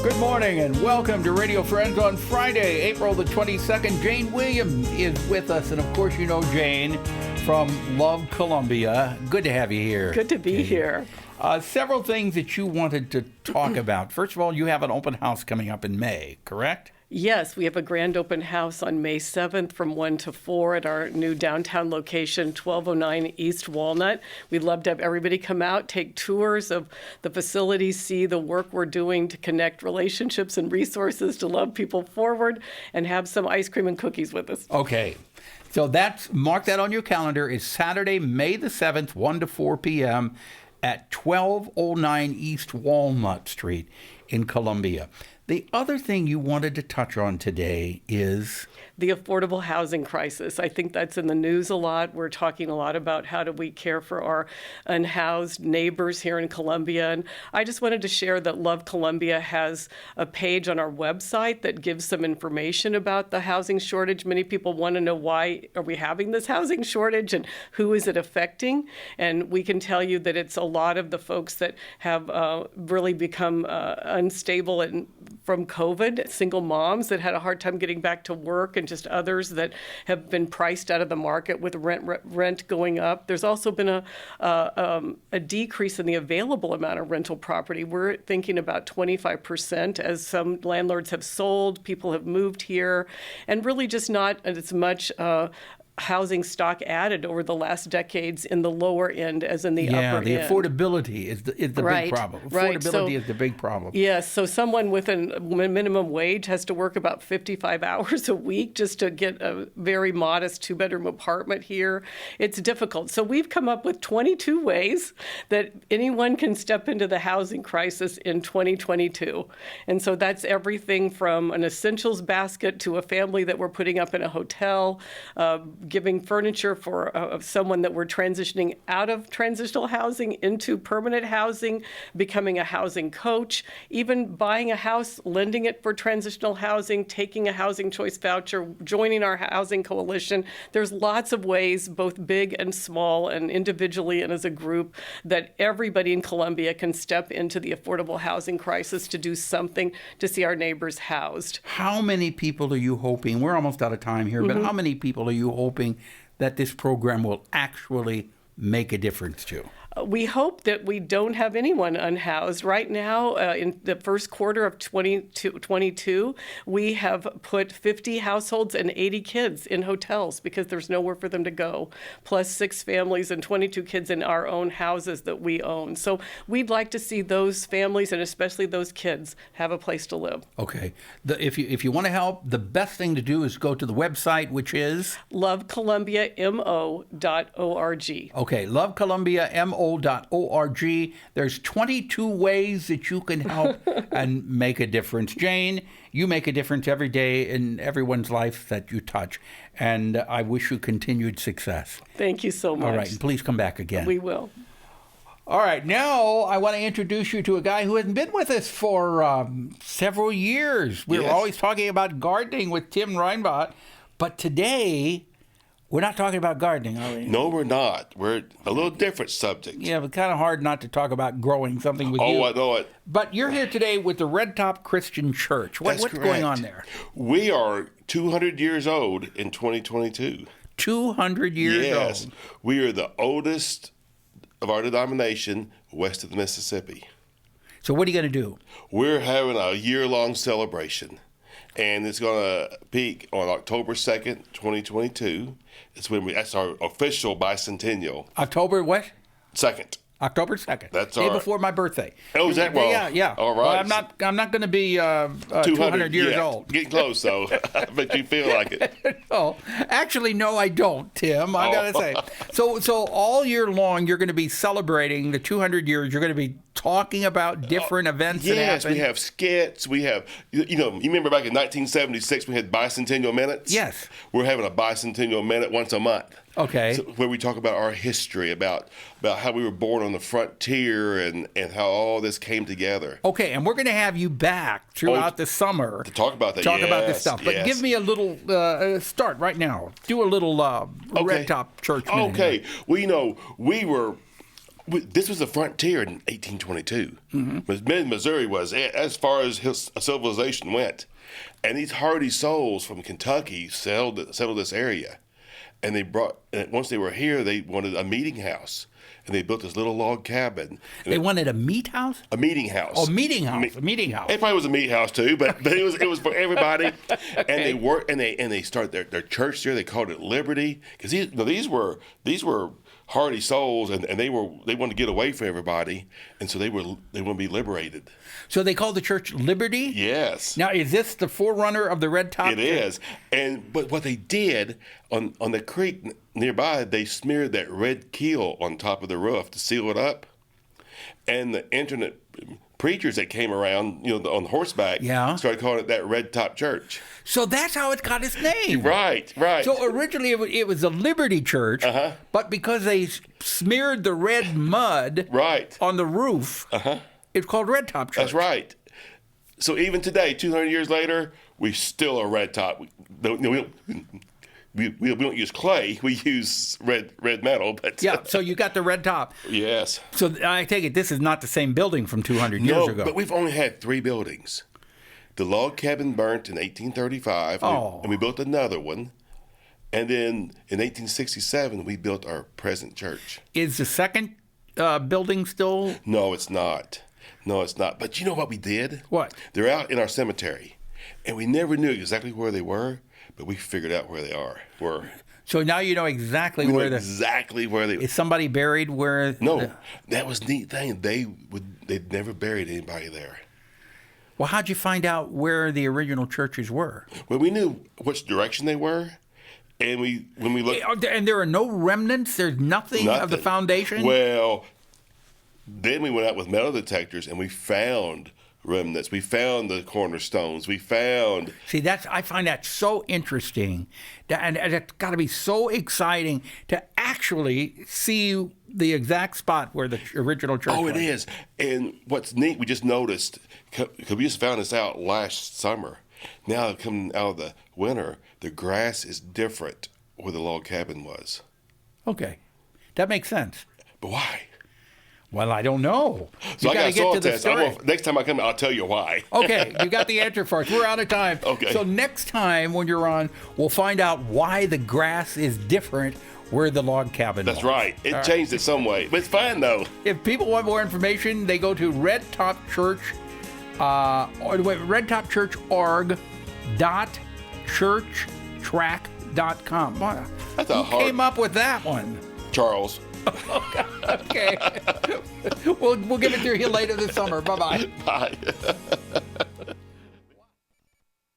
Good morning and welcome to Radio Friends on Friday, April the 22nd. Jane Williams is with us, and of course you know Jane from Love Columbia. Good to have you here. Good to be here. Several things that you wanted to talk about. First of all, you have an open house coming up in May, correct? Yes, we have a grand open house on May 7th from 1 to 4 at our new downtown location, 1209 East Walnut. We'd love to have everybody come out, take tours of the facility, see the work we're doing to connect relationships and resources to love people forward, and have some ice cream and cookies with us. Okay. So mark that on your calendar. It's Saturday, May the 7th, 1 to 4 p.m. at 1209 East Walnut Street in Columbia. The other thing you wanted to touch on today is the affordable housing crisis. I think that's in the news a lot. We're talking a lot about how do we care for our unhoused neighbors here in Columbia. And I just wanted to share that Love Columbia has a page on our website that gives some information about the housing shortage. Many people want to know, why are we having this housing shortage and who is it affecting? And we can tell you that it's a lot of the folks that have really become unstable and from COVID, single moms that had a hard time getting back to work, and just others that have been priced out of the market with rent going up. There's also been a decrease in the available amount of rental property. We're thinking about 25% as some landlords have sold, people have moved here, and really just not as much housing stock added over the last decades in the lower end as in the upper end. Yeah, the affordability is the big problem. Affordability is the big problem. Yes, so someone with a minimum wage has to work about 55 hours a week just to get a very modest two-bedroom apartment here. It's difficult. So we've come up with 22 ways that anyone can step into the housing crisis in 2022. And so that's everything from an essentials basket to a family that we're putting up in a hotel, giving furniture for someone that we're transitioning out of transitional housing into permanent housing, becoming a housing coach, even buying a house, lending it for transitional housing, taking a housing choice voucher, joining our housing coalition. There's lots of ways, both big and small and individually and as a group, that everybody in Columbia can step into the affordable housing crisis to do something to see our neighbors housed. How many people are you hoping, we're almost out of time here, but how many people are you hoping that this program will actually make a difference to? We hope that we don't have anyone unhoused. Right now, in the first quarter of 2022, we have put 50 households and 80 kids in hotels because there's nowhere for them to go, plus 6 families and 22 kids in our own houses that we own. So we'd like to see those families and especially those kids have a place to live. Okay. If you want to help, the best thing to do is go to the website, which is lovecolumbiamo.org. Okay, lovecolumbiamo.org. There's 22 ways that you can help and make a difference. Jane, you make a difference every day in everyone's life that you touch, and I wish you continued success. Thank you so much. All right, and please come back again. We will. All right, now I want to introduce you to a guy who hasn't been with us for several years. We're always talking about gardening with Tim REINBOTT, but today we're not talking about gardening, are we? No, we're not. We're a little different subject. Yeah, but kind of hard not to talk about growing something with you. Oh, I know it. But you're here today with the Red Top Christian Church. What's going on there? We are 200 years old in 2022. 200 years old. Yes. We are the oldest of our denomination west of the Mississippi. So what are you going to do? We're having a year-long celebration, and it's going to peak on October 2nd, 2022. That's our official bicentennial. October what? 2nd. October 2nd. That's day before my birthday. Oh, is that wrong? Yeah. All right. Well, I'm not going to be 200 years old. Getting close, though. I bet you feel like it. Oh, actually, no, I don't, Tim. I got to say. So all year long, you're going to be celebrating the 200 years. You're going to be talking about different events that happen. Yes, we have skits. We have, you remember back in 1976 we had bicentennial minutes? Yes. We're having a bicentennial minute once a month. Okay. So, where we talk about our history, about how we were born on the frontier and how all this came together. Okay, and we're going to have you back throughout the summer to talk about that. About this stuff. But give me a little start right now. Do a little Red Top Church minute. Okay. Well, we were This was the frontier in 1822. Missouri was as far as civilization went, and these hardy souls from Kentucky settled this area, and once they were here, they wanted a meeting house, and they built this little log cabin. They wanted a meat house? A meeting house. Oh, meeting house. A meeing house. It probably was a meat house too, but it was for everybody. And they worked and they started their church there. They called it Liberty because these were hardy souls, and they wanted to get away from everybody, and so they want to be liberated. So they called the church Liberty? Yes. Now, is this the forerunner of the Red Top? It is. But what they did on the creek nearby, they smeared that red keel on top of the roof to seal it up. And the internet preachers that came around, on horseback, started calling it that Red Top Church. So that's how it got its name. Right. So originally it was a Liberty Church, but because they smeared the red mud on the roof, it's called Red Top Church. That's right. So even today, 200 years later, we still are Red Top. We don't use clay. We use red metal. But so you got the red top. Yes. So I take it this is not the same building from 200 years ago. No, but we've only had 3 buildings. The log cabin burnt in 1835, and we built another one. And then in 1867, we built our present church. Is the second building still? No, it's not. But you know what we did? What? They're out in our cemetery, and we never knew exactly where they were. But we figured out where they were. So now you know exactly where they is somebody buried where? No, that was the neat thing. They'd never buried anybody there. Well, how'd you find out where the original churches were? Well, we knew which direction they were, and when we looked, and there are no remnants. There's nothing of the foundation. Well, then we went out with metal detectors, and we found remnants. We found the cornerstones. We found. See, I find that so interesting, and it's got to be so exciting to actually see the exact spot where the original church was. Oh, it is. And what's neat, we just noticed, because we just found this out last summer. Now coming out of the winter, the grass is different where the log cabin was. Okay, that makes sense. But why? Well, I don't know. So you got to get to the story. Next time I come, I'll tell you why. Okay, you got the answer for us. We're out of time. Okay. So next time when you're on, we'll find out why the grass is different where the log cabin was. That's right. It changed it some way. But it's fine, though. If people want more information, they go to Red Top Church, redtopchurch.org.churchtrack.com. Wow. That's a Who came up with that one? Charles. Okay. We'll give it to you later this summer. Bye-bye. Bye.